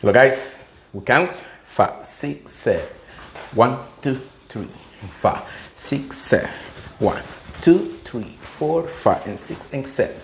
Hello guys, we count 5, 6, 7. 1, 2, 3, 5, 6, 7. 1, 2, 3, 4, 5, and 6 and 7.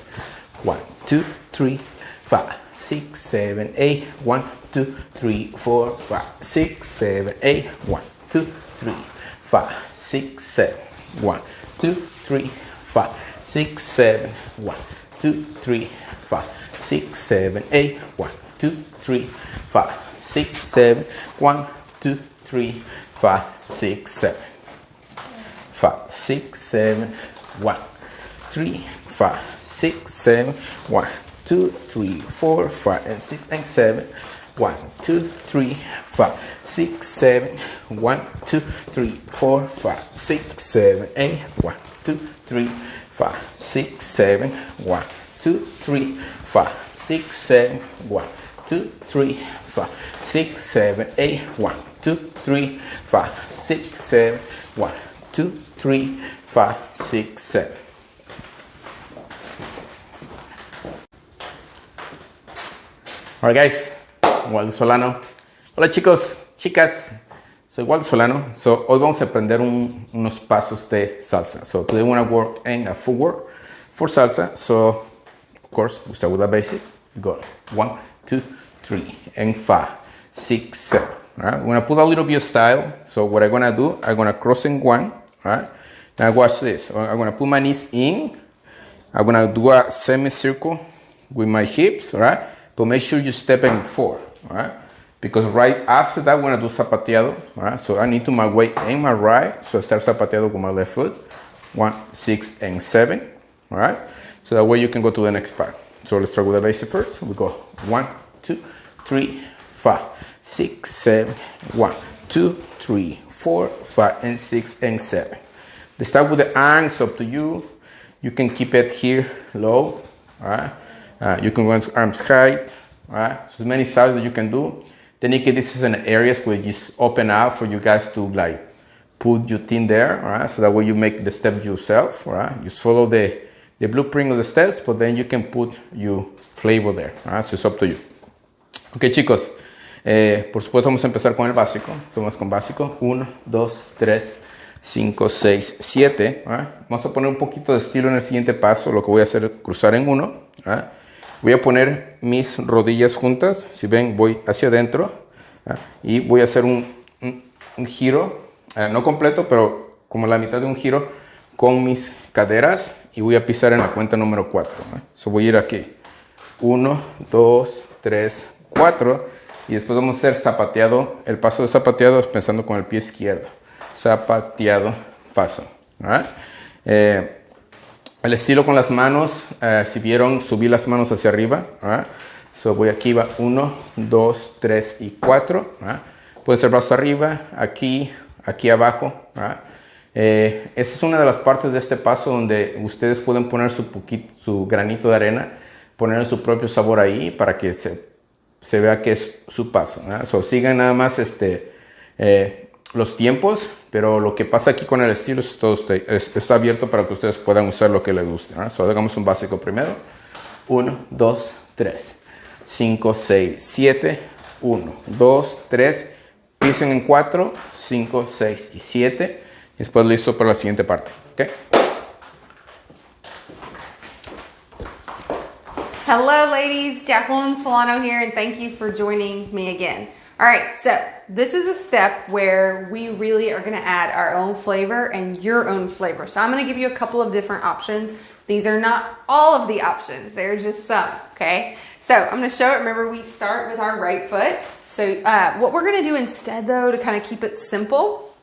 1, 2, 3, 5, 6, 7, 8. 1, 2, 3, 4, 5, 6, 7, 8. 1, 2, 3, 5, 6, 7. 1, 2, 3, 5, 6, 7. 1, 2, 3, 5, 6, 7, 8. 1, 2, 3, 5, 6, 7. 1, 2, 3, 5, 6, 7. 5, 6, 7. 1, 3, 5, 6, 7. 1, 2, 3, 4, 5, and 6 and 7. 1, 2, 3, 5, 6, 7. 1, 2, 3, 4, 5, 6, 7, 8. 1, 2, 3, 5, 6, 7. 1, 2, 3, 5, 6, 7. 1, 2, 3, 5, 6, 7, 8. 1, 2, 3, 5, 6, 7. 1, 2, 3, 5, 6, 7. Alright guys, Waldo Solano. Hola chicos, chicas, soy Waldo Solano. So, hoy vamos a aprender unos pasos de salsa. So today we're going to work in a footwork for salsa. So of course we start with a basic. Go 1, 2, 3, and 5, 6, 7. Alright, we're going to put a little bit of style. So what I'm going to do, I'm going to cross in 1. Alright, now watch this. I'm going to put my knees in. I'm going to do a semicircle with my hips. Alright, but make sure you step in 4. Alright, because right after that, we're going to do zapateado. Alright, so I need to my weight in my right. So I start zapateado with my left foot. 1, 6, and 7. Alright, so that way you can go to the next part. So let's start with the basic first. We go 1, 2, 3, 5, 6, 7. 1, 2, 3, 4, 5, and 6 and 7. Let's start with the arms up to you. You can keep it here low. Alright, you can go arms high. Alright, so as many styles that you can do. Then you get this is an areas where you just open out for you guys to like put your thing there. Alright, so that way you make the steps yourself. Alright, you follow the blueprint of the steps, but then you can put your flavor there. Alright, so it's up to you. Ok chicos, por supuesto vamos a empezar con el básico. So, vamos con básico. 1, 2, 3, 5, 6, 7. Alright, vamos a poner un poquito de estilo en el siguiente paso. Lo que voy a hacer es cruzar en 1. Alright. Voy a poner mis rodillas juntas. Si ven, voy hacia adentro. Y voy a hacer un giro. No completo, pero como la mitad de un giro con mis caderas. Y voy a pisar en la cuenta número 4. So voy a ir aquí. 1, 2, 3, 4. Y después vamos a hacer zapateado. El paso de zapateado es pensando con el pie izquierdo. Zapateado, paso. El estilo con las manos, si vieron, subí las manos hacia arriba. So voy aquí, va 1, 2, 3 y 4. Puede ser brazos arriba, aquí, aquí abajo. Esa es una de las partes de este paso donde ustedes pueden poner su granito de arena, poner su propio sabor ahí para que se vea que es su paso. So sigan nada más los tiempos, pero lo que pasa aquí con el estilo es todo está abierto para que ustedes puedan usar lo que les guste. So, hagamos un básico primero. 1, 2, 3, 5, 6, 7. 1, 2, 3. Pisen en 4, 5, 6 y 7. Y después listo para la siguiente parte. Okay. Hello ladies, Jacqueline Solano here, and thank you for joining me again. All right, so this is a step where we really are gonna add our own flavor and your own flavor. So I'm gonna give you a couple of different options. These are not all of the options, they're just some, okay? So I'm gonna show it. Remember, we start with our right foot. So what we're gonna do instead though, to kind of keep it simple,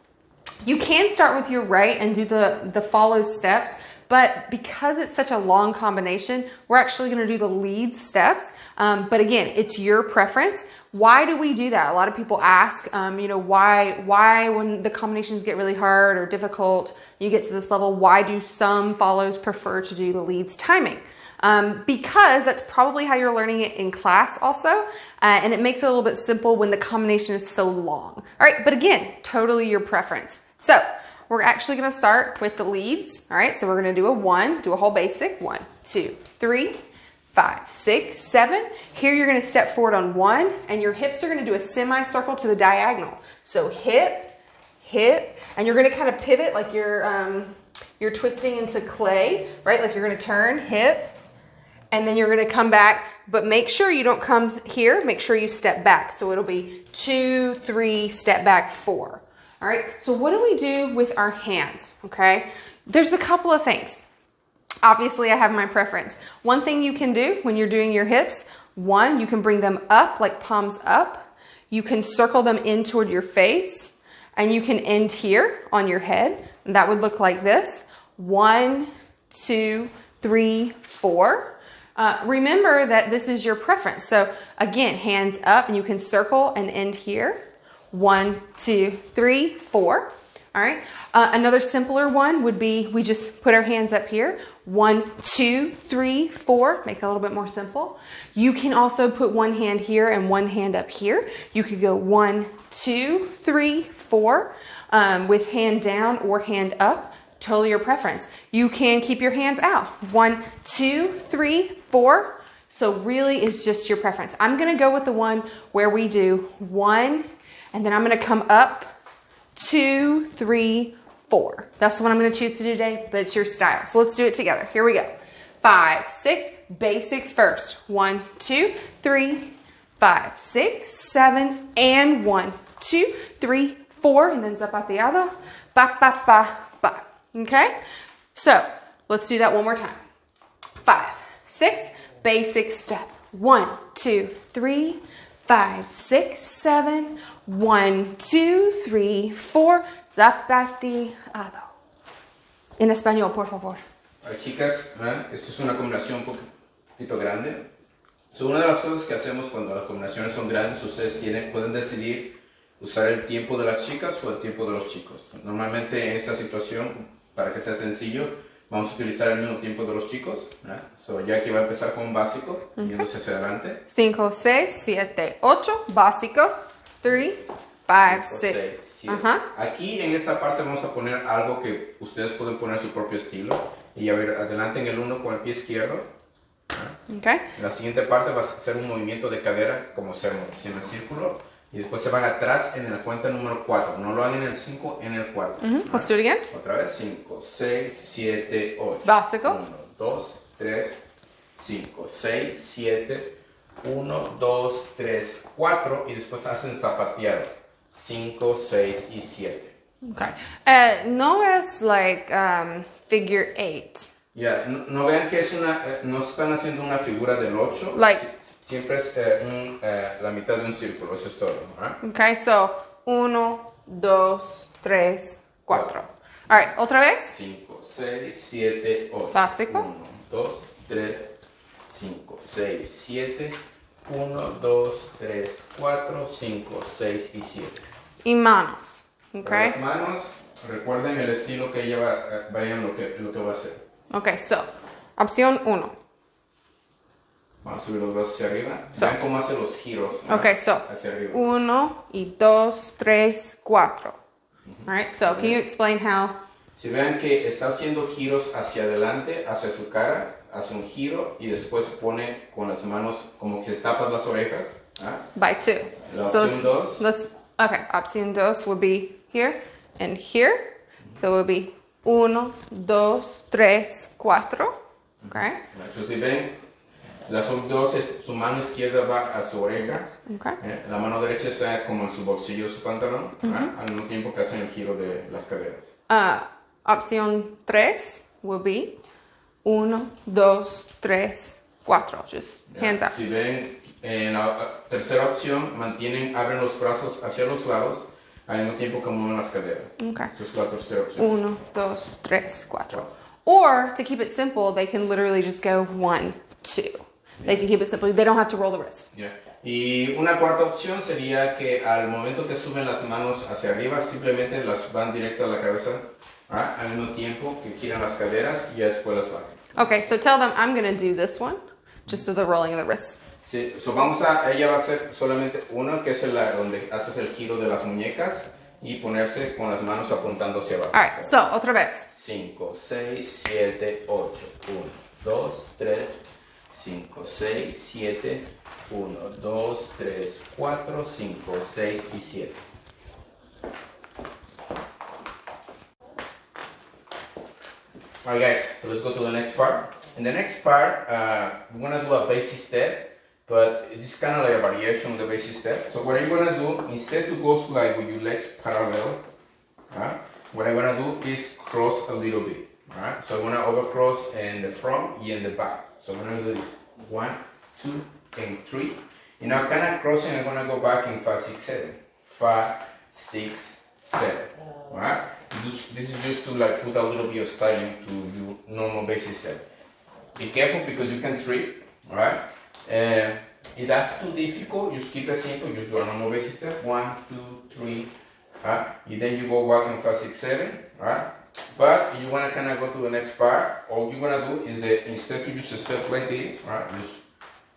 you can start with your right and do the follow steps. But because it's such a long combination, we're actually gonna do the lead steps. But again, it's your preference. Why do we do that? A lot of people ask, you know, why when the combinations get really hard or difficult, you get to this level, why do some follows prefer to do the leads timing? Because that's probably how you're learning it in class also. And it makes it a little bit simple when the combination is so long. All right, but again, totally your preference. So, we're actually going to start with the leads. All right, so we're going to do a 1, do a whole basic. 1, 2, 3, 5, 6, 7. Here you're gonna step forward on 1, and your hips are gonna do a semicircle to the diagonal. So hip, hip, and you're gonna kind of pivot like you're twisting into clay, right? Like you're gonna turn, hip, and then you're gonna come back, but make sure you don't come here, make sure you step back. So it'll be 2, 3, step back, 4. All right, so what do we do with our hands, okay? There's a couple of things. Obviously, I have my preference. One thing you can do when you're doing your hips, one, you can bring them up, like palms up. You can circle them in toward your face, and you can end here on your head. And that would look like this. 1, 2, 3, 4. Remember that this is your preference. So again, hands up, and you can circle and end here. 1, 2, 3, 4. All right. Another simpler one would be we just put our hands up here. 1, 2, 3, 4. Make it a little bit more simple. You can also put one hand here and one hand up here. You could go 1, 2, 3, 4 with hand down or hand up. Totally your preference. You can keep your hands out. 1, 2, 3, 4. So really it's just your preference. I'm going to go with the one where we do 1 and then I'm going to come up 2, 3, 4. That's the one I'm going to choose to do today, but it's your style. So let's do it together. Here we go. 5, 6, basic first. 1, 2, 3, 5, 6, 7, and 1, 2, 3, 4, and then zapateado. Ba, ba, ba, ba. Okay? So let's do that one more time. 5, 6, basic step. 1, 2, 3, 5, 6, 7, 1, 2, 3, 4, zapateado. En español, por favor. Chicas, esto es una combinación un poquito grande. So, una de las cosas que hacemos cuando las combinaciones son grandes, ustedes pueden decidir usar el tiempo de las chicas o el tiempo de los chicos. Normalmente en esta situación, para que sea sencillo, vamos a utilizar el mismo tiempo de los chicos. So, ya que va a empezar con un básico, yéndose hacia adelante. 5, 6, 7, 8, básico. 3, 5, 6. Aquí en esta parte vamos a poner algo que ustedes pueden poner su propio estilo. Y a ver, adelante en el 1 con el pie izquierdo. Okay. En la siguiente parte va a ser un movimiento de cadera como se en el círculo. Y después se van atrás en la cuenta número 4. No lo hagan en el 5, en el 4. Let's do it again. Otra vez. 5, 6, 7, 8. Básico. 1, 2, 3, 5, 6, 7, 1, 2, 3, 4. Y después hacen zapateado. 5, 6 y 7. Okay. No es like figure 8. Ya, no vean que es no están haciendo una figura del 8. Like, siempre es la mitad de un círculo, eso es todo. Okay, so 1, 2, 3, 4. All right, otra vez. 5, 6, 7, 8. Básico. 1, 2, 3, 5, 6, 7. 1, 2, 3, 4, 5, 6 y 7. Y manos. Okay. Las manos, recuerden el estilo que ella vayan lo que va a hacer. Okay, so, opción 1. Vamos a subir los brazos hacia arriba. Vean cómo hace los giros. Okay, so, hacia arriba. 1 y 2, 3, 4. All right, so can you explain how? Si vean que está haciendo giros hacia adelante, hacia su cara, hace un giro y después pone con las manos como que se tapan las orejas. By 2. La So opción 2. Okay, opción 2 would be here and here. So it would be 1, 2, 3, 4. Okay. So, si ven, la sub 2 su mano izquierda va a su oreja. Okay. La mano derecha está como en su bolsillo de su pantalón, al mismo tiempo que hacen el giro de las caderas. Opción 3 would be 1, 2, 3, 4. Just hands up. Si ven, en la tercera opción, abren los brazos hacia los lados, al mismo tiempo que mueven las caderas. Okay. Esa es la tercera opción. 1, 2, 3, 4. Or, to keep it simple, they can literally just go 1, 2. They can keep it simple. They don't have to roll the wrist. Yeah. Y una cuarta opción sería que al momento que suben las manos hacia arriba, simplemente las van directo a la cabeza, al mismo tiempo que giran las caderas y ya después las bajan. Okay, so tell them I'm going to do this one, just do the rolling of the wrists. Sí, so ella va a hacer solamente uno, que es donde haces el giro de las muñecas y ponerse con las manos apuntando hacia abajo. All right, so otra vez. 5, 6, 7, 8. 1, 2, 3, 5, 6, 7, 1, 2, 3, 4, 5, 6 y 7. Alright guys, so let's go to the next part. In the next part, we're going to do a basic step, but it's kind of like a variation of the basic step. So what I'm going to do, instead to go like with your legs parallel, what I'm going to do is cross a little bit. Alright, so I'm going to overcross in the front and in the back. So I'm going to do this. 1, 2, and 3. And now kind of crossing, I'm going to go back in 5, 6, 7. 5, 6, 7. Alright? This is just to like put a little bit of styling to your normal basic step. Be careful because you can trip. Alright? If that's too difficult, just keep it simple. Just do a normal basic step. 1, 2, 3. And then you go back in 5, 6, 7. Alright? But if you want to kind of go to the next part, all you're going to do is that instead to just a step like this, right, just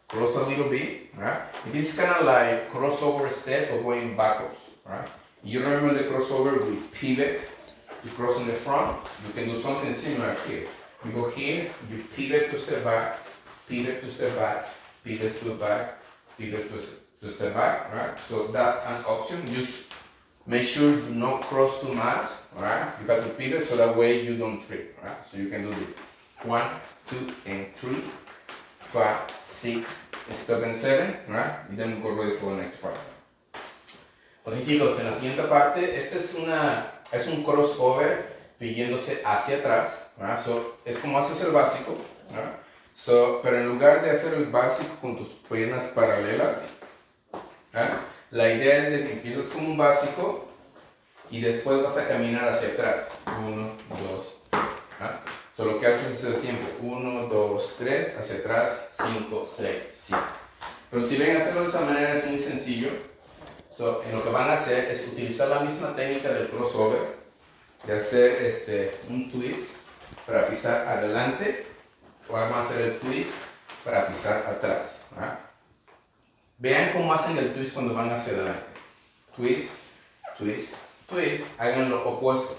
cross a little bit, right? This is kind of like crossover step of going backwards, right? You remember the crossover with pivot, you cross in the front, you can do something similar here. You go here, you pivot to step back, pivot to step back, pivot to back, pivot to step back, right? So that's an option. Just make sure you do not cross too much, alright? You got to pivot so that way you don't trip, right? So you can do this. 1, 2, and 3, 5, 6, stop and 7, right? Y then go ready for the next part. Ok chicos, en la siguiente parte, este es un crossover pidiéndose hacia atrás, right? So, es como haces el básico, right? So, pero en lugar de hacer el básico con tus piernas paralelas, right? La idea es de que empiezas como un básico y después vas a caminar hacia atrás. 1, 2, 3. So, lo que haces es el tiempo. 1, 2, 3, hacia atrás, 5, 6, 7. Pero si ven hacerlo de esa manera es muy sencillo. So, en lo que van a hacer es utilizar la misma técnica del crossover, de hacer un twist para pisar adelante, o van a hacer el twist para pisar atrás. Vean cómo hacen el twist cuando van hacia adelante. Twist, twist, twist. Hagan lo opuesto.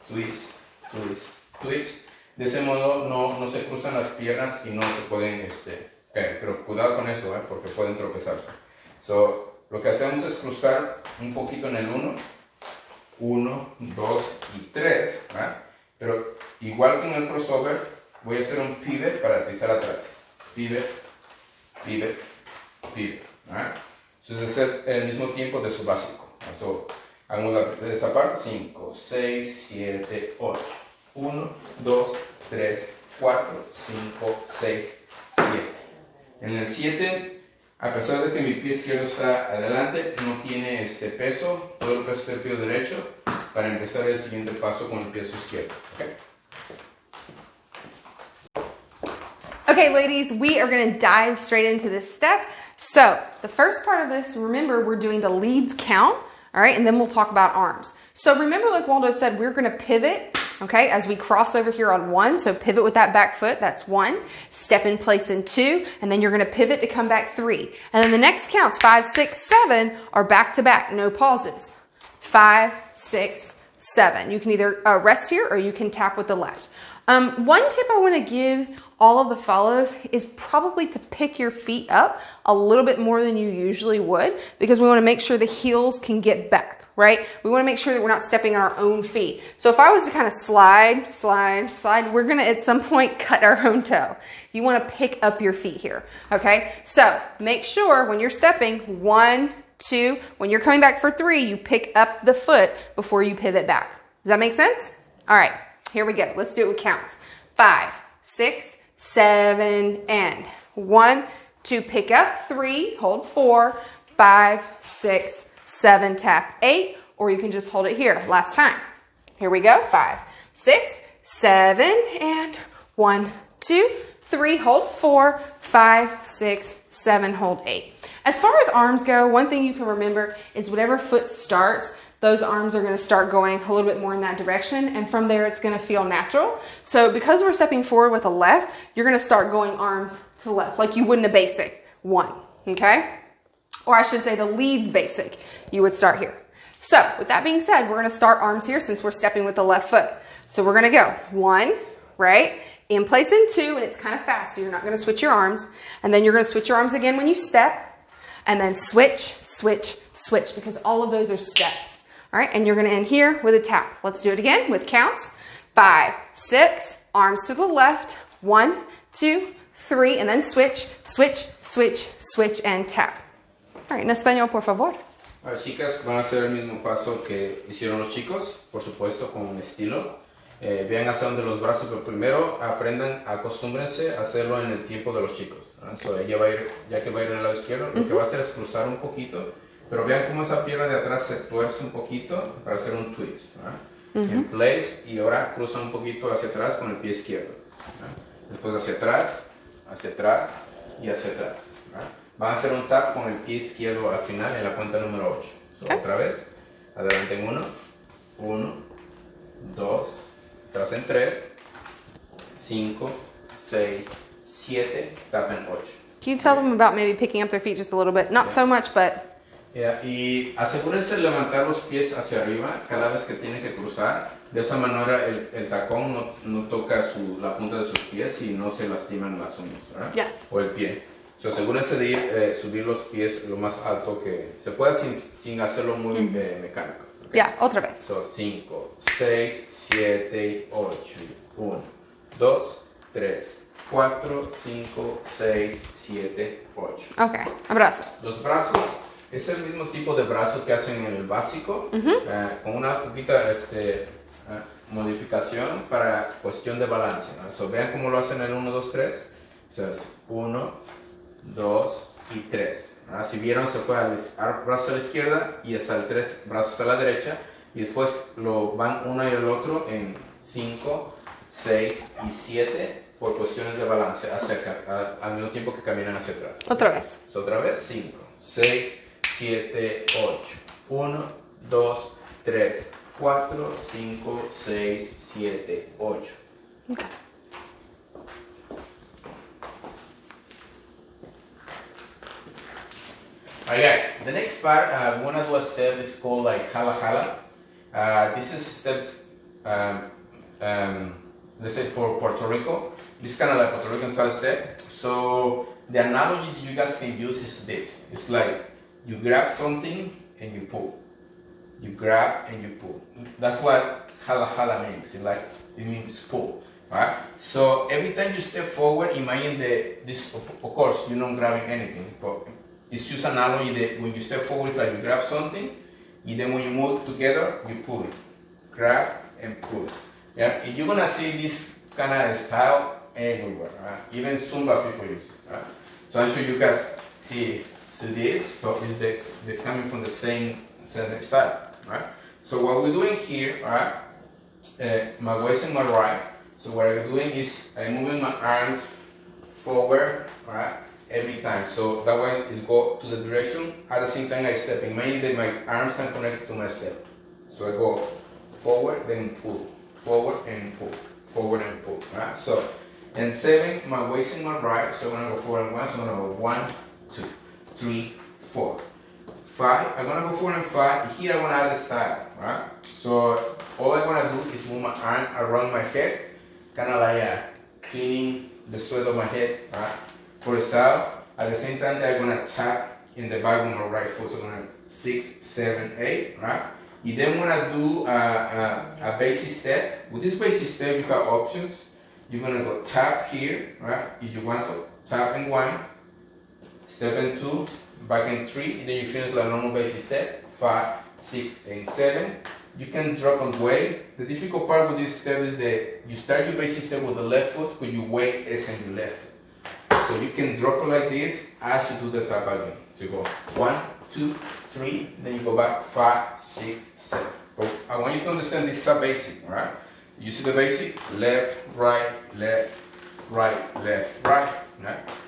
Twist, twist, twist. De ese modo no se cruzan las piernas y no se pueden caer. Pero cuidado con eso, porque pueden tropezarse. So, lo que hacemos es cruzar un poquito en el 1. 1, 2 y 3. Pero igual que en el crossover, voy a hacer un pivot para pisar atrás. Pivot, pivot, pivot. Entonces es hacer el mismo tiempo de su básico. So, hagamos de esa parte. 5, 6, 7, 8. 1, 2, 3, 4, 5, 6, 7. En el 7, a pesar de que mi pie izquierdo está adelante, no tiene peso, todo el peso es el pie derecho, para empezar el siguiente paso con el pie izquierdo. Okay, ladies, we are going to dive straight into this step. So the first part of this, remember, we're doing the leads count, all right, and then we'll talk about arms. So remember, like Waldo said, we're going to pivot, okay, as we cross over here on 1. So pivot with that back foot, that's 1. Step in place in 2, and then you're going to pivot to come back 3. And then the next counts, 5, 6, 7, are back to back, no pauses. 5, 6, 7. You can either rest here or you can tap with the left. One tip I want to give all of the follows is probably to pick your feet up a little bit more than you usually would, because we want to make sure the heels can get back, right? We want to make sure that we're not stepping on our own feet. So if I was to kind of slide, we're going to at some point cut our own toe. You want to pick up your feet here, okay? So make sure when you're stepping, 1, 2, when you're coming back for 3, you pick up the foot before you pivot back. Does that make sense? All right, here we go. Let's do it with counts. 5, 6, 7, and 1, 2, pick up, 3, hold 4, 5, 6, 7, tap 8, or you can just hold it here. Last time. Here we go. 5, 6, 7, and 1, 2, 3, hold 4, 5, 6, 7, hold 8. As far as arms go, one thing you can remember is whatever foot starts, those arms are going to start going a little bit more in that direction, and from there it's going to feel natural. So because we're stepping forward with a left, you're going to start going arms to left like you would in a basic 1, okay? Or I should say the leads basic, you would start here. So with that being said, we're going to start arms here since we're stepping with the left foot. So we're going to go 1, right? in place in 2, and it's kind of fast, so you're not gonna switch your arms. And then you're gonna switch your arms again when you step, and then switch, switch, switch, because all of those are steps. All right, and you're gonna end here with a tap. Let's do it again with counts. 5, 6, arms to the left, 1, 2, 3, and then switch, switch, switch, switch, and tap. All right, en español, por favor. Ahora, chicas, van a hacer el mismo paso que hicieron los chicos, por supuesto, con un estilo. Vean hacia dónde los brazos, pero primero aprendan, acostúmbrense a hacerlo en el tiempo de los chicos. So, ella va a ir, ya que va a ir en el lado izquierdo, lo que va a hacer es cruzar un poquito, pero vean cómo esa pierna de atrás se tuerce un poquito para hacer un twist. En place, y ahora cruza un poquito hacia atrás con el pie izquierdo. Después hacia atrás y hacia atrás. Van a hacer un tap con el pie izquierdo al final en la cuenta número 8. So, otra vez, adelante en 1, 2, atrás en 3, 5, 6, 7, tap en 8. Can you tell them about maybe picking up their feet just a little bit? Not so much, but... Y asegúrense de levantar los pies hacia arriba cada vez que tienen que cruzar. De esa manera el tacón no toca la punta de sus pies y no se lastiman las uñas, ¿verdad? Yes. O el pie. So, asegúrense de ir, subir los pies lo más alto que se pueda sin hacerlo muy mecánico. Okay? Ya, otra vez. So, 5, 6, 7, 8. 1, 2, 3, 4, 5, 6, 7, 8. Ok, abrazos. Los brazos es el mismo tipo de brazo que hacen en el básico, con una poquita modificación para cuestión de balance. So, vean cómo lo hacen en el 1, 2, 3. So, es 1, 2 y 3. Si vieron, se fue al brazo a la izquierda y hasta el 3 brazos a la derecha, y después lo van uno y el otro en 5, 6 y 7 por cuestiones de balance al mismo tiempo que caminan hacia atrás. Otra vez. So, otra vez, 5, 6, 7, 8. 1, 2, 3, 4, 5, 6, 7, 8. Okay. Alright guys, the next part, we want to do a step is called like hala hala. This is steps, let's say for Puerto Rico. This is kind of like Puerto Rican style step. So the analogy you guys can use is this. It's like you grab something and you pull. You grab and you pull. That's what hala hala means. It means pull. Right? So every time you step forward, imagine this. Of course, you're not grabbing anything, but it's just an analogy that when you step forward, it's like you grab something, and then when you move together, you pull it. Grab and pull. Yeah, and you're gonna see this kind of style everywhere. Right? Even Zumba people use it. Right? So I'm sure you guys see this. So is this coming from the same style, right? So what we're doing here, right? My waist and my right. So what I'm doing is I'm moving my arms forward, right? Every time. So that way is go to the direction. At the same time I step. Imagine that my arms are connected to my step. So I go forward, then pull. Forward and pull. Forward and pull. Right? So and 7, my waist and my right. So I'm gonna go forward and 1. So I'm gonna go 1, 2, 3, 4, 5. I'm gonna go forward and 5. Here I'm gonna add the style. Right? So all I'm gonna do is move my arm around my head, kind of like cleaning the sweat of my head. Right? For the style, at the same time, I'm gonna tap in the back with my right foot. So I'm gonna 6, 7, 8, right? You then wanna do a basic step. With this basic step, you have options. You're gonna go tap here, right? If you want to tap in 1, step in 2, back in 3, and then you finish like a normal basic step. 5, 6, and 7. You can drop and weight. The difficult part with this step is that you start your basic step with the left foot, but your weight is in your left foot. So you can drop it like this as you do the tap again. So you go 1, 2, 3, then you go back 5, 6, 7. But I want you to understand this is a basic, right? You see the basic? Left, right, left, right, left, right.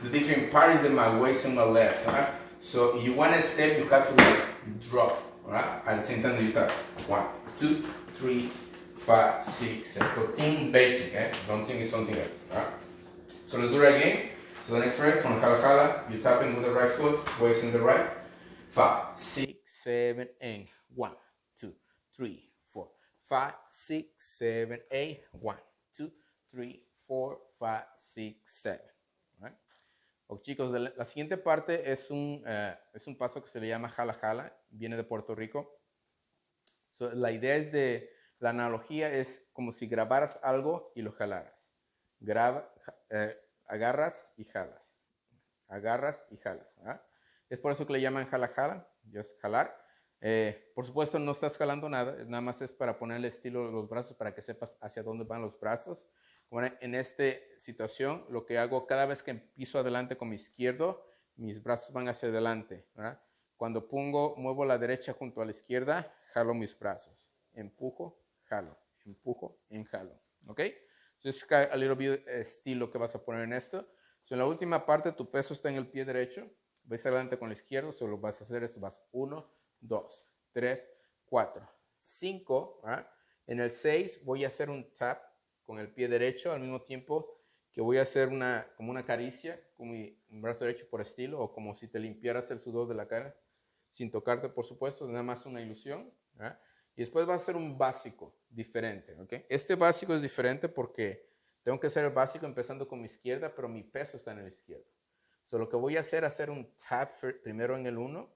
The different part is that my waist and my left, right? So you want to step, you have to like drop, right? At the same time that you tap. 1, 2, 3, 5, 6, 7. But think basic, eh? Don't think it's something else, right? So let's do it again. So the next rep from hala hala, you're tapping with the right foot, waist in the right. 5, 6, 7, and 1, 2, 3, 4, 5, 6, 7, 8. 1, 2, 3, 4, 5, 6, 7. Right? Ok, chicos, la siguiente parte es un paso que se le llama jala jala, viene de Puerto Rico. So, la idea es la analogía es como si grabaras algo y lo jalaras. Agarras y jalas. Agarras y jalas. ¿Ah? Es por eso que le llaman jala jala, es jalar. Por supuesto no estás jalando nada, nada más es para poner el estilo de los brazos para que sepas hacia dónde van los brazos. Bueno, en esta situación lo que hago cada vez que piso adelante con mi izquierdo, mis brazos van hacia adelante. ¿Verdad? Cuando muevo la derecha junto a la izquierda, jalo mis brazos. Empujo, jalo. Empujo, jalo. ¿Ok? Entonces, a little bit estilo que vas a poner en esto. So, en la última parte, tu peso está en el pie derecho. Vas adelante con el izquierdo. Solo vas a hacer esto. Vas 1, 2, 3, 4, 5. ¿Verdad? En el 6 voy a hacer un tap con el pie derecho al mismo tiempo que voy a hacer como una caricia con mi brazo derecho por estilo, o como si te limpiaras el sudor de la cara, sin tocarte, por supuesto, nada más una ilusión. ¿Verdad? Y después va a ser un básico diferente. ¿Okay? Este básico es diferente porque tengo que hacer el básico empezando con mi izquierda, pero mi peso está en el izquierdo. So, lo que voy a hacer un tap primero en el 1,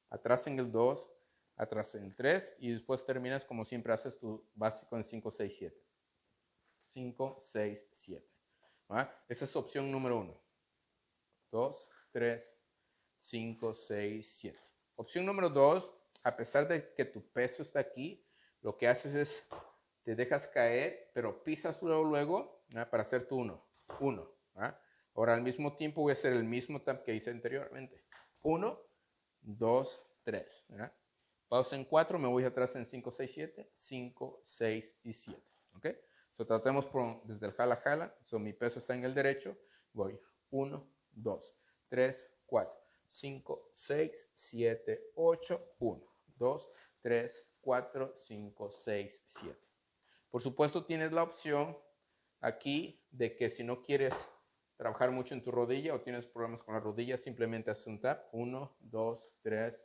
atrás en el 2, atrás en el 3, y después terminas como siempre haces tu básico en 5, 6, 7. 5, 6, 7. ¿Verdad? Esa es opción número 1. 2, 3, 5, 6, 7. Opción número 2, a pesar de que tu peso está aquí, lo que haces es, te dejas caer, pero pisas luego para hacer tu 1. 1. Ahora al mismo tiempo voy a hacer el mismo tap que hice anteriormente. 1, 2, 3. Pausa en 4, me voy atrás en 5, 6, 7. 5, 6 y 7. ¿Ok? So, tratemos desde el jala jala. So, mi peso está en el derecho. Voy 1, 2, 3, 4, 5, 6, 7, 8, 1, 2, 3, 4, 5, 6, 7. Por supuesto tienes la opción aquí de que si no quieres trabajar mucho en tu rodilla o tienes problemas con la rodilla, simplemente haces un tap. 1, 2, 3,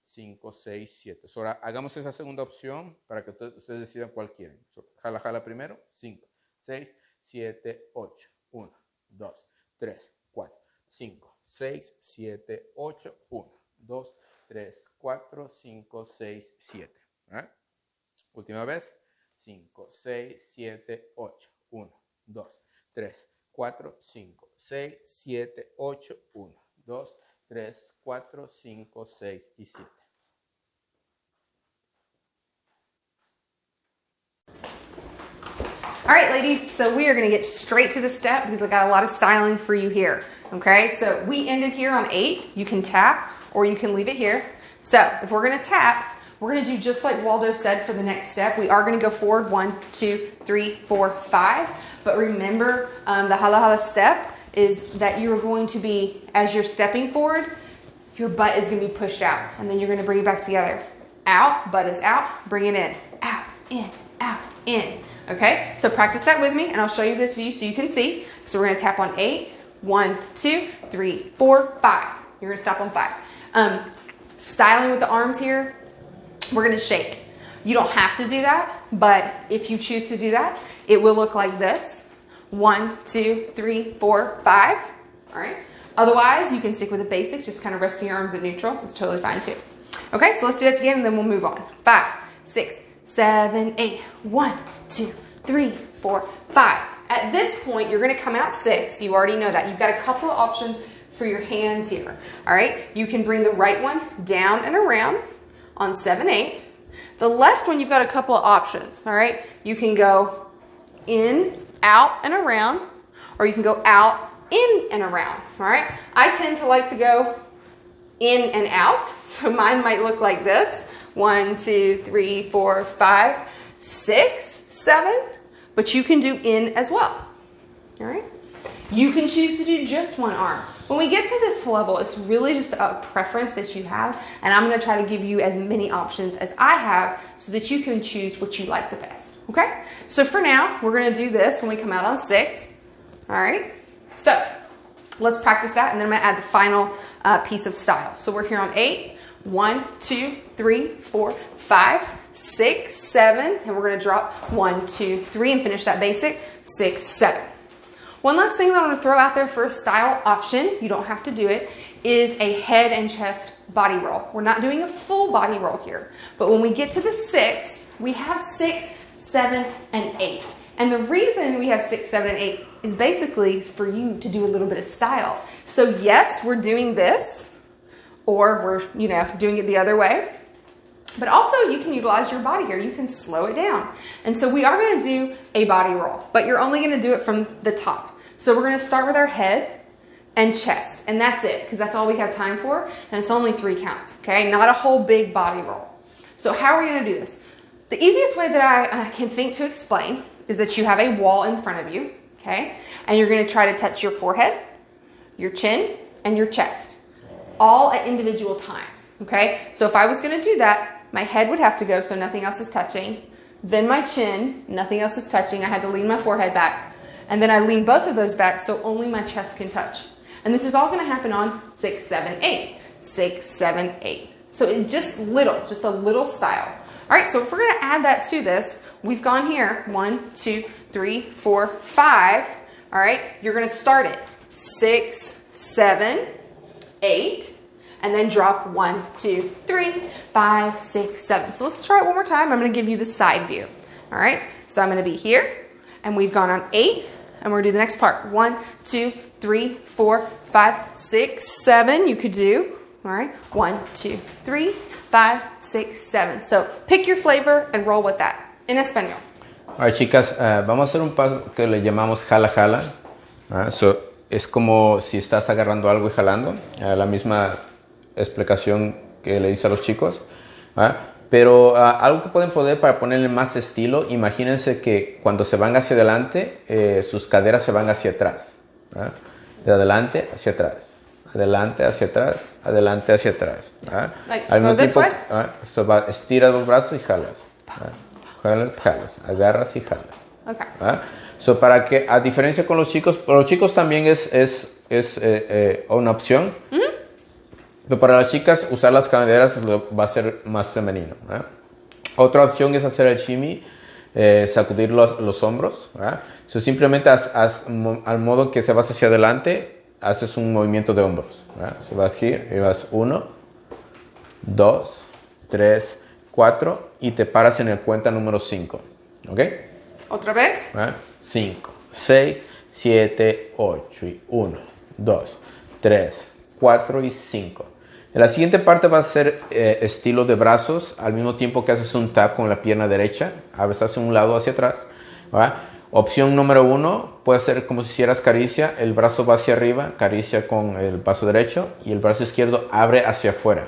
5, 6, 7. So, ahora hagamos esa segunda opción para que ustedes decidan cuál quieren. So, jala, jala primero. 5, 6, 7, 8. 1, 2, 3, 4, 5, 6, 7, 8. 1, 2, 3, 4, 5, 6, 7. Última vez. 5, 6, 7, 8. 1, 2, 3, 4, 5, 6, 7, 8. 1, 2, 3, 4, 5, 6 y 7. All right, ladies, so we are going to get straight to the step because I got a lot of styling for you here. Okay, so we ended here on 8. You can tap or you can leave it here. So if we're going to tap, we're going to do just like Waldo said for the next step. We are going to go forward 1, 2, 3, 4, 5. But remember, the hala hala step is that you're going to be, as you're stepping forward, your butt is going to be pushed out. And then you're going to bring it back together. Out, butt is out, bring it in. Out, in, out, in. Okay, so practice that with me and I'll show you this view so you can see. So we're going to tap on 8. 1, 2, 3, 4, 5. You're going to stop on 5. Styling with the arms here, we're going to shake. You don't have to do that, but if you choose to do that, it will look like this. 1, 2, 3, 4, 5. All right. Otherwise, you can stick with the basic, just kind of resting your arms at neutral. It's totally fine too. Okay, so let's do that again and then we'll move on. 5, 6, 7, 8. 1, 2, 3, 4, 5. At this point, you're going to come out 6. You already know that. You've got a couple of options for your hands here. All right, you can bring the right one down and around on 7, 8. The left one, you've got a couple of options. All right, you can go in, out, and around, or you can go out, in, and around. All right, I tend to like to go in and out, so mine might look like this. 1, 2, 3, 4, 5, 6, 7, but you can do in as well. All right, you can choose to do just one arm. When we get to this level, it's really just a preference that you have, and I'm going to try to give you as many options as I have so that you can choose what you like the best. Okay, so for now, we're going to do this when we come out on 6. All right, so let's practice that, and then I'm going to add the final piece of style. So we're here on 8. 1, 2, 3, 4, 5, 6, 7, and we're going to drop 1, 2, 3 and finish that basic. 6, 7. One last thing that I want to throw out there for a style option, you don't have to do it, is a head and chest body roll. We're not doing a full body roll here, but when we get to the 6, we have 6, 7, and 8. And the reason we have 6, 7, and 8 is basically for you to do a little bit of style. So yes, we're doing this, or we're, you know, doing it the other way. But also you can utilize your body here. You can slow it down. And so we are going to do a body roll, but you're only going to do it from the top. So we're going to start with our head and chest, and that's it, because that's all we have time for, and it's only 3 counts, okay? Not a whole big body roll. So how are we going to do this? The easiest way that I can think to explain is that you have a wall in front of you, okay? And you're going to try to touch your forehead, your chin, and your chest, all at individual times, okay? So if I was going to do that, my head would have to go so nothing else is touching. Then my chin, nothing else is touching. I had to lean my forehead back. And then I lean both of those back so only my chest can touch. And this is all going to happen on 6, 7, 8. 6, 7, 8. So it just a little style. All right, so if we're going to add that to this, we've gone here 1, 2, 3, 4, 5. All right, you're going to start it 6, 7, 8. And then drop 1, 2, 3, 5, 6, 7. So let's try it one more time. I'm going to give you the side view. All right. So I'm going to be here, and we've gone on 8, and we're going to do the next part. 1, 2, 3, 4, 5, 6, 7. You could do. All right. 1, 2, 3, 5, 6, 7. So pick your flavor and roll with that. En español. All right, chicas, vamos a hacer un paso que le llamamos jala jala. So es como si estás agarrando algo y jalando. La misma explicación que le hice a los chicos, pero algo que pueden poner para ponerle más estilo. Imagínense que cuando se van hacia adelante, sus caderas se van hacia atrás, de adelante hacia atrás, adelante hacia atrás, adelante hacia atrás, al mismo tiempo. So estira los brazos y jalas, jalas, agarras y jalas. Okay. So para que, a diferencia con los chicos también es una opción. Pero para las chicas, usar las caderas va a ser más femenino. Otra opción es hacer el shimmy, sacudir los hombros. So simplemente al modo que se vas hacia adelante, haces un movimiento de hombros. So vas aquí y vas 1, 2, 3, 4 y te paras en el cuenta número 5. ¿Ok? ¿Otra vez? 5, 6, 7, 8 y 1, 2, 3, 4 y 5. La siguiente parte va a ser estilo de brazos, al mismo tiempo que haces un tap con la pierna derecha, a veces hacia un lado hacia atrás. Opción número 1, puede ser como si hicieras caricia, el brazo va hacia arriba, caricia con el brazo derecho y el brazo izquierdo abre hacia afuera,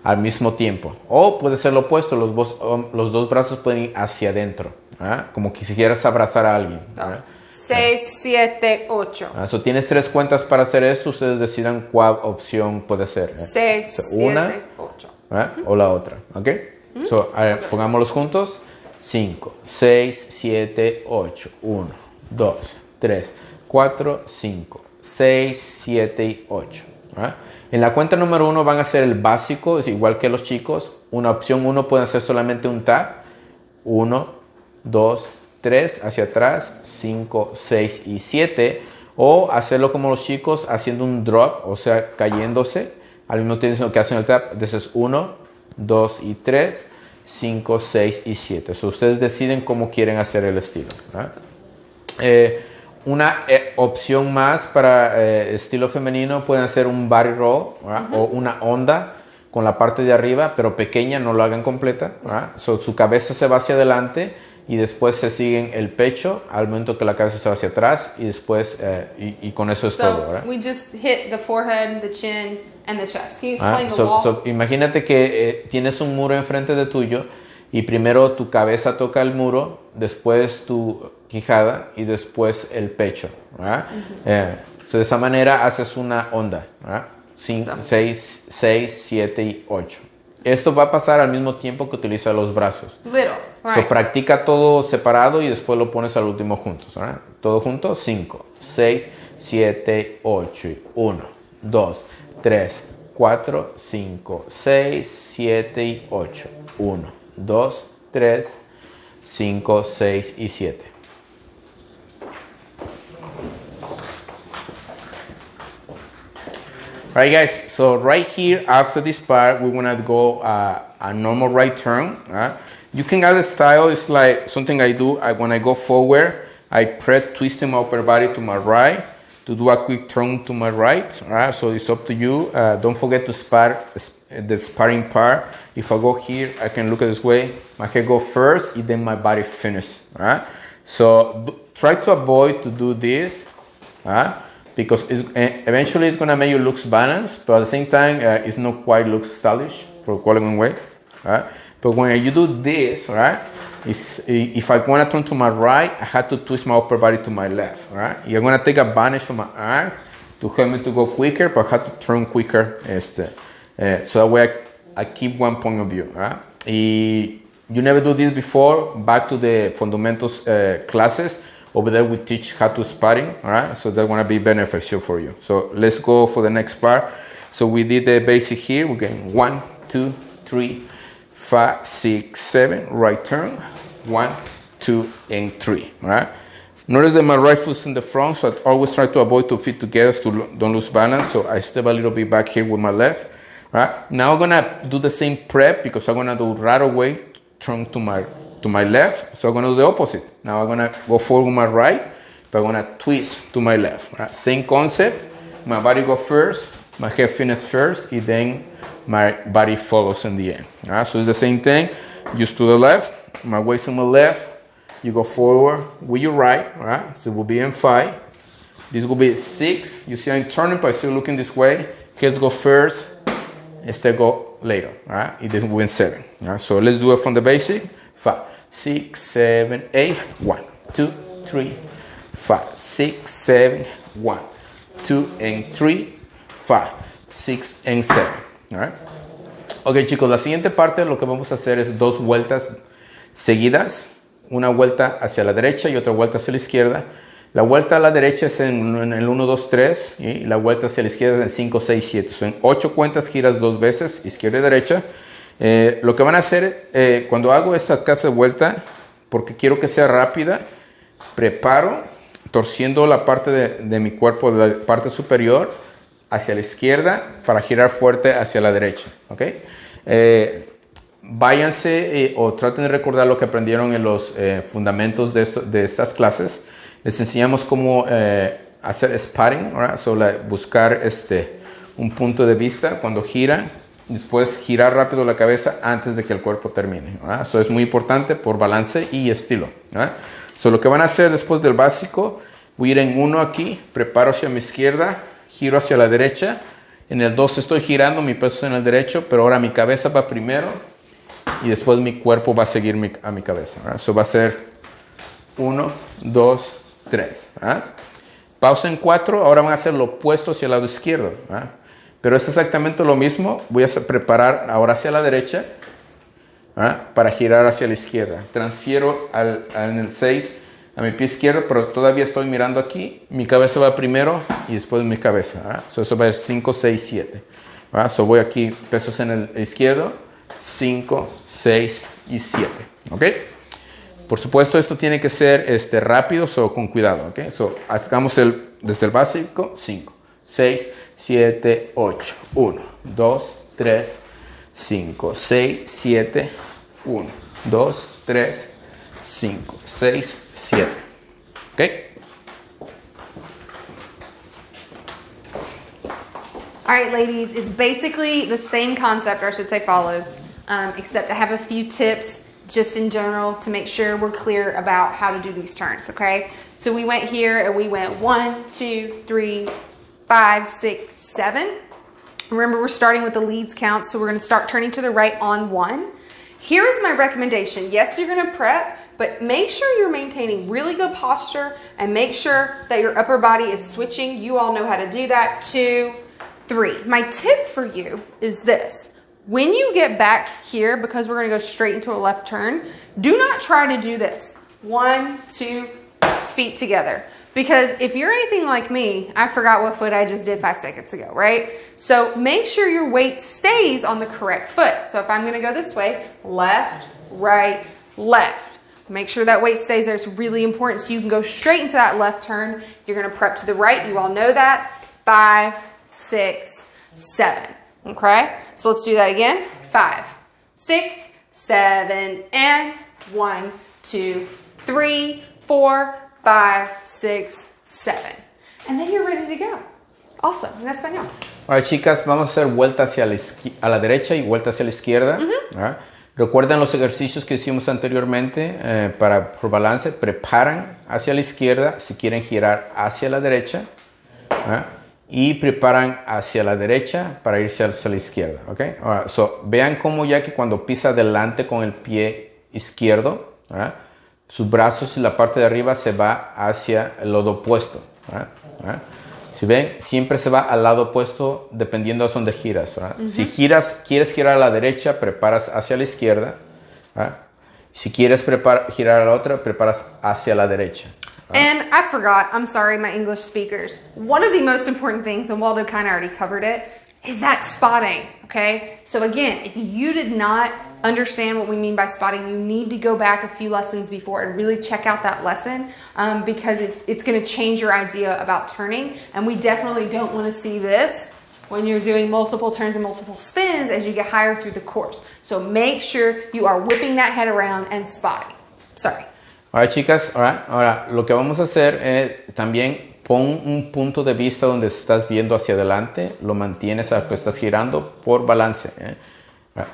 al mismo tiempo. O puede ser lo opuesto, los dos brazos pueden ir hacia adentro, como que si quieras abrazar a alguien. 6, 7, 8. So tienes 3 cuentas para hacer esto. Ustedes decidan cuál opción puede ser. 6, 7, 8. O la otra. ¿Ok? So, pongámoslos juntos. 5, 6, 7, 8. 1, 2, 3, 4, 5, 6, 7 y 8. En la cuenta número 1 van a hacer el básico, es igual que los chicos. Una opción 1 puede hacer solamente un tap. 1, 2, 3 hacia atrás, 5, 6 y 7, o hacerlo como los chicos haciendo un drop, o sea, cayéndose, al mismo tiempo que hacen el tap. Entonces 1, 2 y 3, 5, 6 y 7. So, ustedes deciden cómo quieren hacer el estilo. Una opción más para estilo femenino, pueden hacer un body roll o una onda con la parte de arriba, pero pequeña, no lo hagan completa. So, su cabeza se va hacia adelante y después se siguen el pecho al momento que la cabeza se va hacia atrás y después y con eso es todo, ¿verdad? We just hit the forehead, the chin and the chest. Can you explain the wall? Imagínate que tienes un muro enfrente de tuyo y primero tu cabeza toca el muro, después tu quijada y después el pecho, ¿verdad? So de esa manera haces una onda, ¿verdad? 6, 7 y 8. Esto va a pasar al mismo tiempo que utiliza los brazos. Right. So, practica todo separado y después lo pones al último juntos. ¿Verdad? Todo junto. 5, 6, 7, 8. 1, 2, 3, 4, 5, 6, 7 y 8. 1, 2, 3, 5, 6 y 7. Right, guys, so right here after this part, we want to go a normal right turn. You can add a style. It's like something I do. When I go forward, I press twisting my upper body to my right to do a quick turn to my right. So it's up to you. Don't forget to spar the sparring part. If I go here, I can look at this way. My head go first, and then my body finish. So try to avoid to do this. Because eventually it's gonna make you look balanced, but at the same time it's not quite looks stylish for quality way. But when you do this, if I wanna turn to my right, I have to twist my upper body to my left. You're gonna take advantage of my arm to help me to go quicker, but I have to turn quicker. So that way I keep one point of view. You never do this before. Back to the fundamentals classes. Over there we teach how to sparring, so that's gonna be beneficial for you. So let's go for the next part. So we did the basic here. We're getting 1, 2, 3, 5, 6, 7, right turn, 1, 2, and 3, Notice that my right foot's in the front, so I always try to avoid to fit together so don't lose balance. So I step a little bit back here with my left, Now I'm gonna do the same prep because I'm gonna do right away, turn to my left, so I'm gonna do the opposite. Now I'm gonna go forward with my right, but I'm gonna twist to my left. Same concept. My body go first, my head finish first, and then my body follows in the end. So it's the same thing. Just to the left, my waist on my left. You go forward with your right. So it will be in 5. This will be 6. You see I'm turning, but still looking this way. Heads go first, instead go later. It doesn't go in 7. So let's do it from the basic. 5, 6, 7, 8, 1, 2, 3, 5, 6, 7, 1, 2, and 3, 5, 6, and 7. Ok, chicos, la siguiente parte lo que vamos a hacer es 2 vueltas seguidas. Una vuelta hacia la derecha y otra vuelta hacia la izquierda. La vuelta a la derecha es en el 1, 2, 3 y la vuelta hacia la izquierda es en 5, 6, 7. Son 8 cuentas, giras 2 veces, izquierda y derecha. Lo que van a hacer cuando hago esta clase de vuelta, porque quiero que sea rápida, preparo torciendo la parte de mi cuerpo, de la parte superior hacia la izquierda para girar fuerte hacia la derecha. ¿Okay? Váyanse o traten de recordar lo que aprendieron en los fundamentos de estas clases. Les enseñamos cómo hacer sparring, buscar un punto de vista cuando giran. Después girar rápido la cabeza antes de que el cuerpo termine. Eso es muy importante por balance y estilo. So, lo que van a hacer después del básico, voy a ir en 1 aquí, preparo hacia mi izquierda, giro hacia la derecha. En el 2 estoy girando, mi peso es en el derecho, pero ahora mi cabeza va primero y después mi cuerpo va a seguir a mi cabeza. Eso va a ser 1, 2, 3. Pausa en 4, ahora van a hacer lo opuesto hacia el lado izquierdo. Pero es exactamente lo mismo. Voy a preparar ahora hacia la derecha para girar hacia la izquierda. Transfiero en el 6 a mi pie izquierdo, pero todavía estoy mirando aquí. Mi cabeza va primero y después mi cabeza. Eso va a ser 5, 6, 7. So voy aquí, pesos en el izquierdo, 5, 6 y 7. ¿Okay? Por supuesto, esto tiene que ser rápido, con cuidado. ¿Okay? So, hagamos desde el básico, 5, 6, 7, 8, 1, 2, 3, 5, 6, 7, 1, 2, 3, 5, 6, 7. Okay? All right, ladies, it's basically the same concept, or I should say follows, except I have a few tips just in general to make sure we're clear about how to do these turns, okay? So we went here and we went 1, 2, 3, 5, 6, 7. Remember, we're starting with the leads count, so we're going to start turning to the right on 1. Here is my recommendation. Yes, you're going to prep, but make sure you're maintaining really good posture and make sure that your upper body is switching. You all know how to do that. 2, 3. My tip for you is this. When you get back here, because we're going to go straight into a left turn, do not try to do this. 1, 2, feet together. Because if you're anything like me, I forgot what foot I just did 5 seconds ago, right? So make sure your weight stays on the correct foot. So if I'm going to go this way, left, right, left. Make sure that weight stays there. It's really important so you can go straight into that left turn. You're going to prep to the right. You all know that. 5, 6, 7. Okay? So let's do that again. 5, 6, 7, and 1, 2, 3, 4, 5, 6, 7. And then you're ready to go. Awesome. En español. Ahora, chicas, vamos a hacer vuelta hacia la derecha y vuelta hacia la izquierda. ¿Verdad? Recuerden los ejercicios que hicimos anteriormente por balance. Preparan hacia la izquierda si quieren girar hacia la derecha. ¿Verdad? Y preparan hacia la derecha para irse hacia la izquierda. ¿Okay? Ahora, vean cómo ya que cuando pisa adelante con el pie izquierdo, ¿verdad? Sus brazos y la parte de arriba se va hacia el lado opuesto. ¿Verdad? ¿Verdad? Si ven, siempre se va al lado opuesto dependiendo de dónde giras. Si quieres girar a la derecha, preparas hacia la izquierda. ¿Verdad? Si quieres girar a la otra, preparas hacia la derecha. And I forgot, I'm sorry, my English speakers. One of the most important things, and Waldo kind of already covered it, is that spotting, okay? So again, if you did not understand what we mean by spotting, you need to go back a few lessons before and really check out that lesson because it's going to change your idea about turning. And we definitely don't want to see this when you're doing multiple turns and multiple spins as you get higher through the course. So make sure you are whipping that head around and spotting. Sorry. Ahora, chicas, ahora lo que vamos a hacer es también pon un punto de vista donde estás viendo hacia adelante, lo mantienes a que estás girando por balance.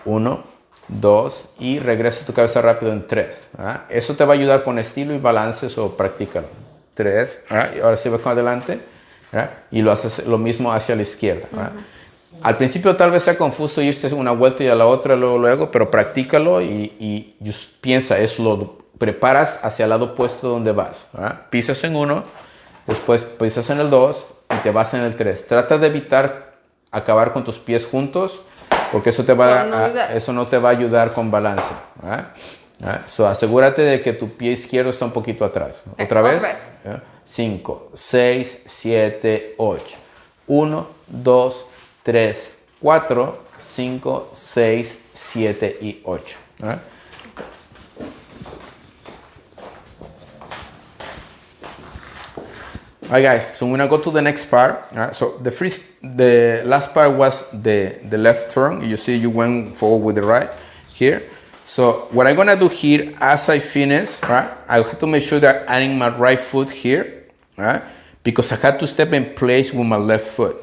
1, 2 y regresa tu cabeza rápido en 3. Eso te va a ayudar con estilo y balance, o practícalo. 3, y ahora sí vas con adelante y lo haces lo mismo hacia la izquierda. Al principio tal vez sea confuso irse una vuelta y a la otra luego, pero practícalo y piensa, preparas hacia el lado opuesto donde vas. Pisas en 1, después pisas en el 2 y te vas en el 3. Trata de evitar acabar con tus pies juntos porque eso no te va a ayudar con balance. Asegúrate de que tu pie izquierdo está un poquito atrás. Otra vez. 5, 6, 7, 8. 1, 2, 3, 4, 5, 6, 7 y 8. Alright guys, so I'm gonna go to the next part. So the last part was the left turn. You see you went forward with the right here. So what I'm gonna do here as I finish, I have to make sure that I'm adding my right foot here, because I had to step in place with my left foot.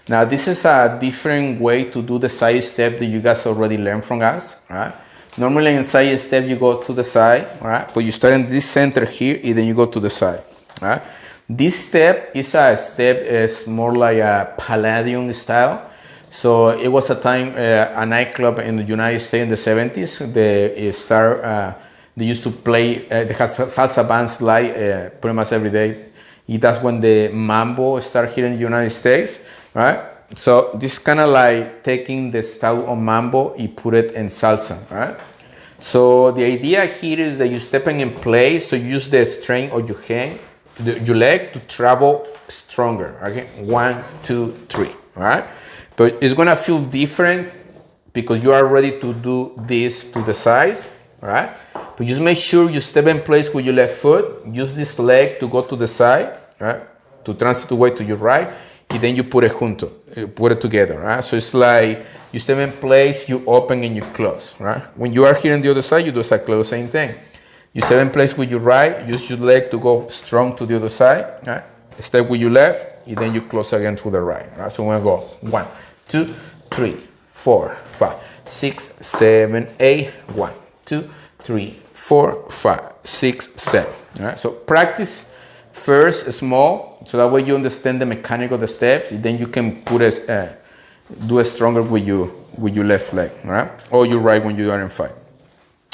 Now this is a different way to do the side step that you guys already learned from us. Normally in side step you go to the side, but you start in this center here and then you go to the side. This step is more like a Palladium style. So it was a time, a nightclub in the United States in the 70s. They used to play, they had salsa bands like pretty much every day. That's when the mambo started here in the United States, right? So this kind of like taking the style of mambo and put it in salsa, right? So the idea here is that you're stepping in place, so you use the strength of your leg to travel stronger. Okay, 1, 2, 3. All right, but it's gonna feel different because you are ready to do this to the sides. All right, but just make sure you step in place with your left foot. Use this leg to go to the side, right? To transit the weight to your right, and then you put it together. Right? So it's like you step in place, you open and you close. Right? When you are here on the other side, you do exactly the same thing. You step in place with your right, use your leg to go strong to the other side. Right? Step with your left, and then you close again to the right. Right? So we're going to go 1, 2, 3, 4, 5, 6, 7, 8. 1, 2, 3, 4, 5, 6, 7. Right? So practice first small, so that way you understand the mechanic of the steps, and then you can do it stronger with your left leg, right? Or your right when you are in fight.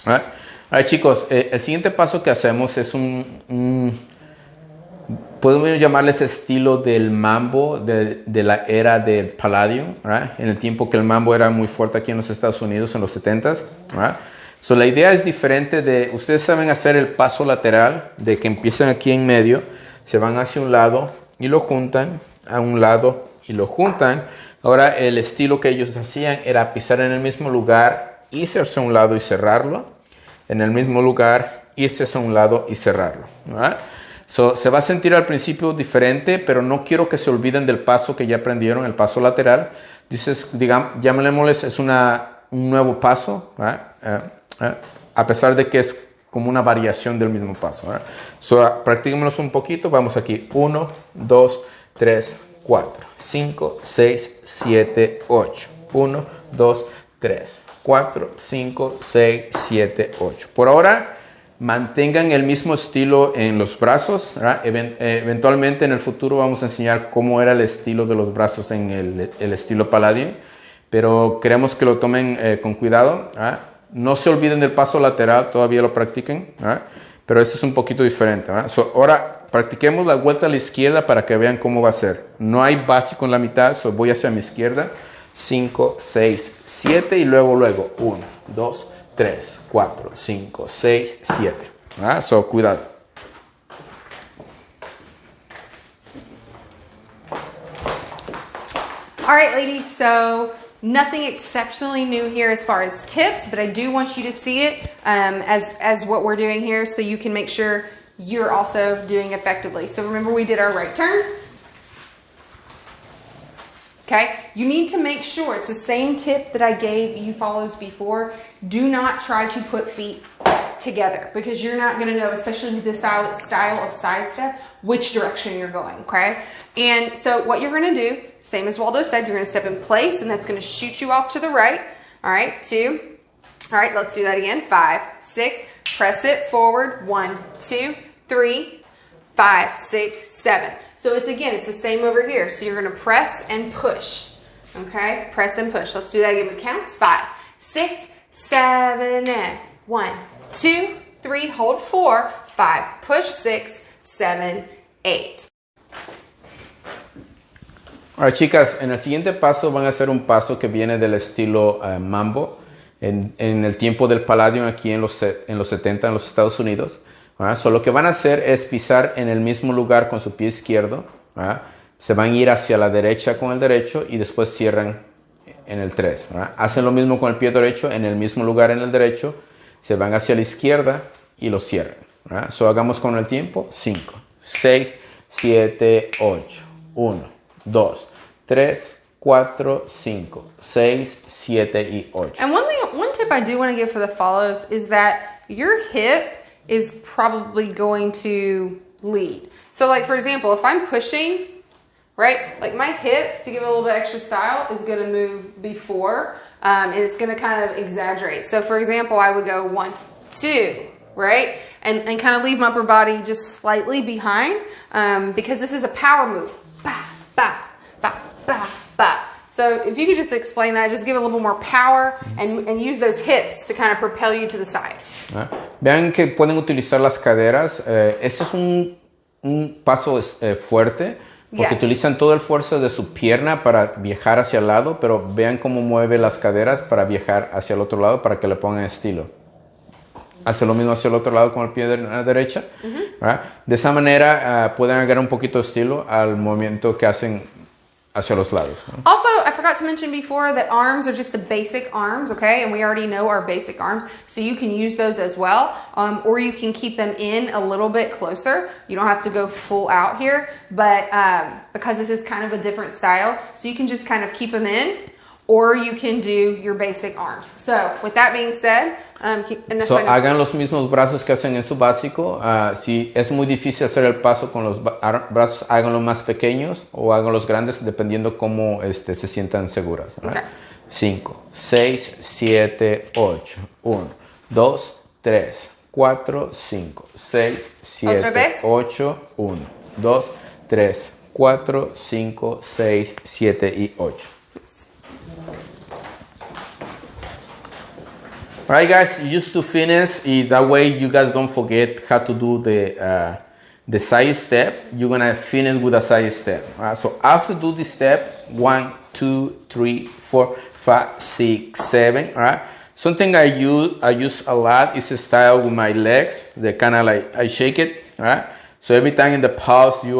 Right? Ahora chicos, el siguiente paso que hacemos es podemos llamarles estilo del mambo de la era del Palladium, right? En el tiempo que el mambo era muy fuerte aquí en los Estados Unidos en los 70s, right? So la idea es diferente ustedes saben hacer el paso lateral, de que empiezan aquí en medio, se van hacia un lado y lo juntan, a un lado y lo juntan. Ahora el estilo que ellos hacían era pisar en el mismo lugar, irse hacia un lado y cerrarlo. En el mismo lugar, irse hacia un lado y cerrarlo. ¿Right? So, se va a sentir al principio diferente, pero no quiero que se olviden del paso que ya aprendieron, el paso lateral. Dices, digamos, llamémosles, es un nuevo paso, a pesar de que es como una variación del mismo paso. So, practiquémoslo un poquito. Vamos aquí. 1, 2, 3, 4, 5, 6, 7, 8. 1, 2, 3, 4, 5, 6, 7, 8. Por ahora, mantengan el mismo estilo en los brazos. Eventualmente en el futuro vamos a enseñar cómo era el estilo de los brazos en el estilo Palladium, pero queremos que lo tomen con cuidado. No se olviden del paso lateral, todavía lo practiquen, pero este es un poquito diferente. So, ahora practiquemos la vuelta a la izquierda para que vean cómo va a ser. No hay básico en la mitad, so voy hacia mi izquierda. 5, 6, 7 y luego 1, 2, 3, 4, 5, 6, 7. So, cuidado. All right, ladies, so nothing exceptionally new here as far as tips, but I do want you to see it as what we're doing here so you can make sure you're also doing effectively. So remember we did our right turn. Okay, you need to make sure it's the same tip that I gave you follows before. Do not try to put feet together because you're not going to know, especially with this style of side step, which direction you're going, okay? And so what you're going to do, same as Waldo said, you're going to step in place and that's going to shoot you off to the right. All right, 2. All right, let's do that again. 5, 6, press it forward. 1, 2, 3, 5, 6, 7. So it's the same over here. So you're going to press and push. Okay? Press and push. Let's do that again with counts. 5, 6, 7, and 1, 2, 3, hold 4, 5, push 6, 7, 8. Ahora, chicas, en el siguiente paso van a hacer un paso que viene del estilo mambo en el tiempo del Palladium aquí en los 70 en los Estados Unidos. So, lo que van a hacer es pisar en el mismo lugar con su pie izquierdo. Se van a ir hacia la derecha con el derecho y después cierran en el 3. Hacen lo mismo con el pie derecho en el mismo lugar en el derecho. Se van hacia la izquierda y lo cierran. So, hagamos con el tiempo. 5, 6, 7, 8. 1, 2, 3, 4, 5, 6, 7 y 8. And one tip I do want to give for the follows is that your hip is probably going to lead. So like for example, if I'm pushing, right, like my hip, to give it a little bit extra style, is going to move before, and it's going to kind of exaggerate. So for example, I would go 1, 2, right, and kind of leave my upper body just slightly behind, because this is a power move. Ba, ba, ba, ba, ba. So if you could just explain that, just give it a little bit more power and use those hips to kind of propel you to the side. Vean que pueden utilizar las caderas. Este es un paso fuerte porque utilizan toda el fuerza de su pierna para viajar hacia el lado, pero vean cómo mueve las caderas para viajar hacia el otro lado para que le pongan estilo. Hace lo mismo hacia el otro lado con el pie de la derecha. De esa manera pueden agregar un poquito de estilo al movimiento que hacen hacia los lados. Also, I forgot to mention before that arms are just the basic arms, okay? And we already know our basic arms, so you can use those as well, or you can keep them in a little bit closer. You don't have to go full out here, but because this is kind of a different style, so you can just kind of keep them in, or you can do your basic arms. So, with that being said, hagan los mismos brazos que hacen en su básico. Si es muy difícil hacer el paso con los brazos, háganlos más pequeños o háganlos grandes dependiendo cómo se sientan seguras. 5, 6, 7, 8. 1, 2, 3, 4, 5, 6, 7, 8. 1, 2, 3, 4, 5, 6, 7 y 8. Alright guys, just to finish, that way you guys don't forget how to do the side step. You're gonna finish with a side step. So after do this step, 1, 2, 3, 4, 5, 6, 7. Alright. Something I use a lot is a style with my legs. They kind of like I shake it. Alright. So every time in the pause you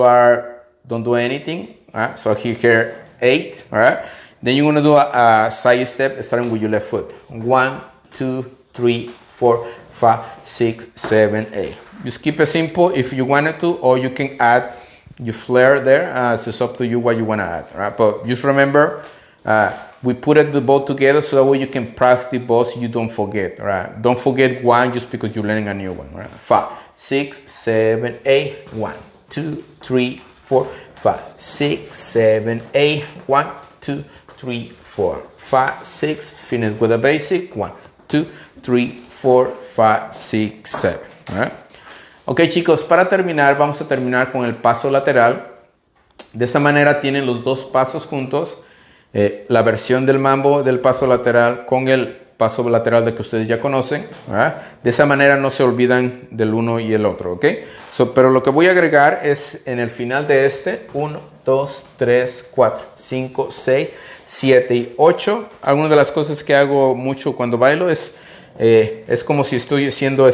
don't do anything. Alright. So here 8. Alright. Then you're gonna do a side step starting with your left foot. 1, 2, 3, 4, 5, 6, 7, 8. Just keep it simple if you wanted to, or you can add your flair there. So it's up to you what you want to add, right? But just remember, we put the bow together so that way you can practice the bow so you don't forget, right? Don't forget one just because you're learning a new one, right? 5, 6, 7, 8, 1, 2, 3, 4, 5, 6, 7, 8, 1, 2, 3, 4, 5, 6. Finish with a basic. 1, 2, 3, 4, 5, 6, 7. Right? Ok, chicos, para terminar, vamos a terminar con el paso lateral. De esta manera tienen los dos pasos juntos. La versión del mambo del paso lateral con el paso lateral de que ustedes ya conocen, ¿verdad? De esa manera no se olvidan del uno y el otro, ¿ok? Pero lo que voy a agregar es en el final de este 1, 2, 3, 4, 5, 6, 7 y 8. Algunas de las cosas que hago mucho cuando bailo es como si estoy haciendo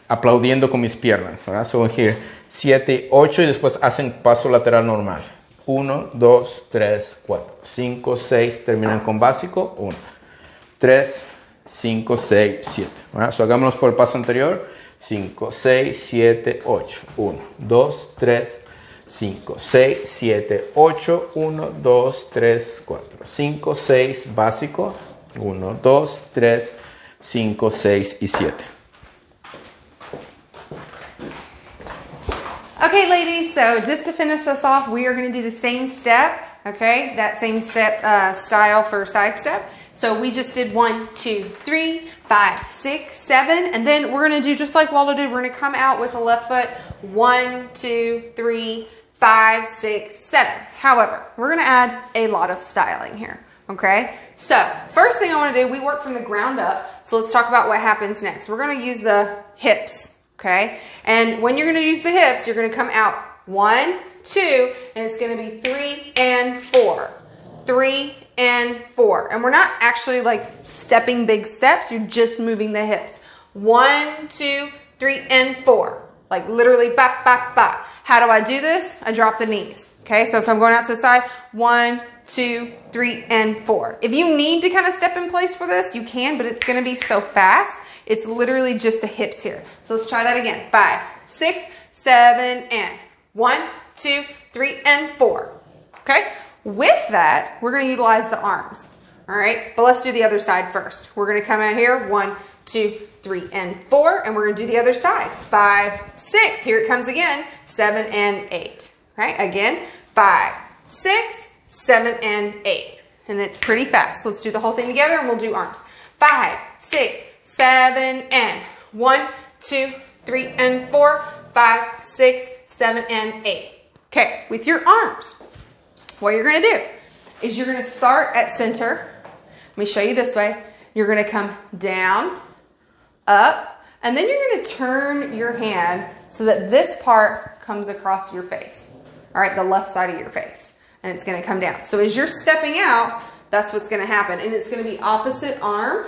aplaudiendo con mis piernas, ¿verdad? So here 7, 8 y después hacen paso lateral normal. 1, 2, 3, 4, 5, 6, terminan con básico, 1, 3, 5, 6, 7. ¿Verdad? So, hagámoslo por el paso anterior, 5, 6, 7, 8, 1, 2, 3, 5, 6, 7, 8, 1, 2, 3, 4, 5, 6, básico, 1, 2, 3, 5, 6 y 7. Okay, ladies, so just to finish us off, we are going to do the same step, okay? That same step style for side step. So we just did 1, 2, 3, 5, 6, 7, and then we're going to do just like Waldo did. We're going to come out with the left foot 1, 2, 3, 5, 6, 7. However, we're going to add a lot of styling here, okay? So first thing I want to do, we work from the ground up. So let's talk about what happens next. We're going to use the hips. Okay, and when you're going to use the hips, you're going to come out 1, 2, and it's going to be 3 and 4, 3 and 4, and we're not actually like stepping big steps. You're just moving the hips. 1, 2, 3 and 4, like literally bop, bop, bop. How do I do this? I drop the knees. Okay, so if I'm going out to the side, 1, 2, 3 and 4. If you need to kind of step in place for this, you can, but it's going to be so fast. It's literally just the hips here. So let's try that again. 5, 6, 7, and 1, 2, 3, and 4. Okay? With that, we're going to utilize the arms. All right? But let's do the other side first. We're going to come out here. 1, 2, 3, and 4. And we're going to do the other side. 5, 6. Here it comes again. 7 and 8. Right? Again. 5, 6, 7, and 8. And it's pretty fast. So let's do the whole thing together and we'll do arms. 5, 6, 7 and 1, 2, 3 and 4, 5, 6, 7 and 8. Okay, with your arms, what you're going to do is you're going to start at center. Let me show you this way. You're going to come down, up, and then you're going to turn your hand so that this part comes across your face. All right, the left side of your face, and it's going to come down. So as you're stepping out, that's what's going to happen, and it's going to be opposite arm,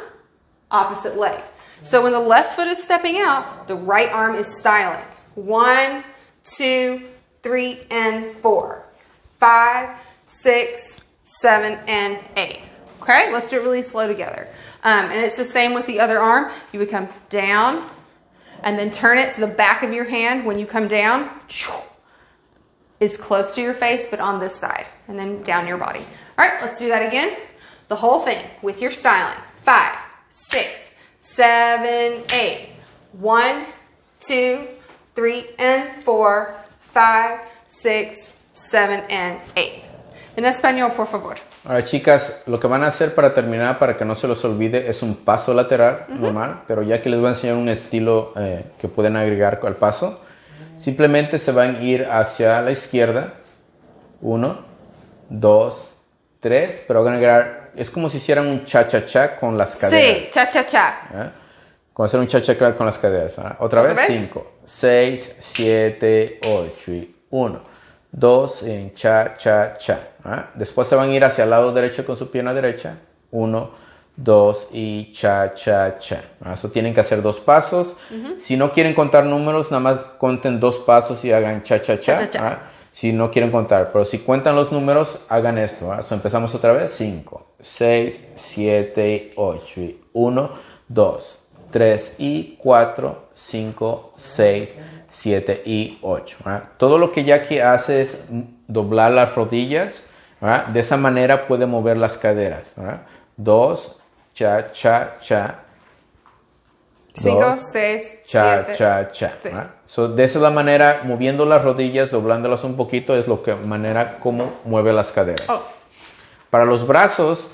opposite leg. So when the left foot is stepping out, the right arm is styling. 1, 2, 3, and 4. 5, 6, 7, and 8. Okay, let's do it really slow together. And it's the same with the other arm. You would come down and then turn it so the back of your hand, when you come down, is close to your face, but on this side, and then down your body. All right, let's do that again. The whole thing with your styling. 5, 6, 7, 8. 1, 2, 3, and 4, 5, 6, 7, and 8. En español, por favor. Ahora, chicas, lo que van a hacer para terminar, para que no se los olvide, es un paso lateral normal, pero ya que les voy a enseñar un estilo que pueden agregar al paso, simplemente se van a ir hacia la izquierda. 1, 2, 3, pero van a agregar, es como si hicieran un cha-cha-cha con las caderas. Sí, cha-cha-cha. ¿Eh? Como hacer un cha-cha-cha con las caderas. ¿Eh? Otra vez, 5, 6, 7, 8 y 1, 2 en cha-cha-cha. ¿Eh? Después se van a ir hacia el lado derecho con su pierna derecha. 1, 2 y cha-cha-cha. Eso tienen que hacer 2 pasos. Si no quieren contar números, nada más conten 2 pasos y hagan cha-cha-cha. Si no quieren contar, pero si cuentan los números, hagan esto. So, empezamos otra vez. 5, 6, 7, 8 y 1, 2, 3 y 4, 5, 6, 7 y 8. ¿Verdad? Todo lo que Jackie hace es doblar las rodillas. ¿Verdad? De esa manera puede mover las caderas. ¿Verdad? 2, cha, cha, cha. 5, 6, cha, 7. cha, cha. Sí. So, de esa la manera, moviendo las rodillas, doblándolas un poquito, es lo que manera como mueve las caderas. Oh. Para los brazos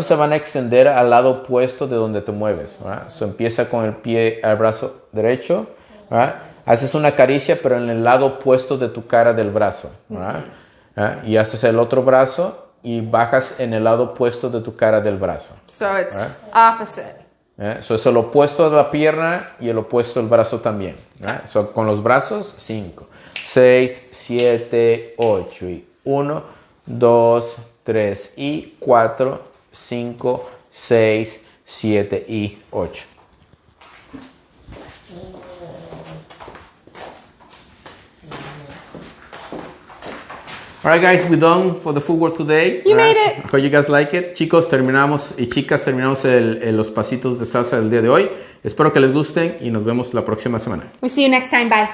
se van a extender al lado opuesto de donde te mueves. So, empieza con el pie al brazo derecho. ¿Verdad? Haces una caricia, pero en el lado opuesto de tu cara del brazo. ¿Verdad? Y haces el otro brazo y bajas en el lado opuesto de tu cara del brazo. So it's ¿Verdad? opposite. So es el opuesto de la pierna y el opuesto del brazo también. So, con los brazos, 5, 6, 7, 8 y 1, 2, 3 y 4, 5, 6, 7 y 8. Alright guys, we're done for the footwork today. You made it. I hope you guys like it. Chicos, terminamos los pasitos de salsa del día de hoy. Espero que les gusten y nos vemos la próxima semana. We see you next time. Bye.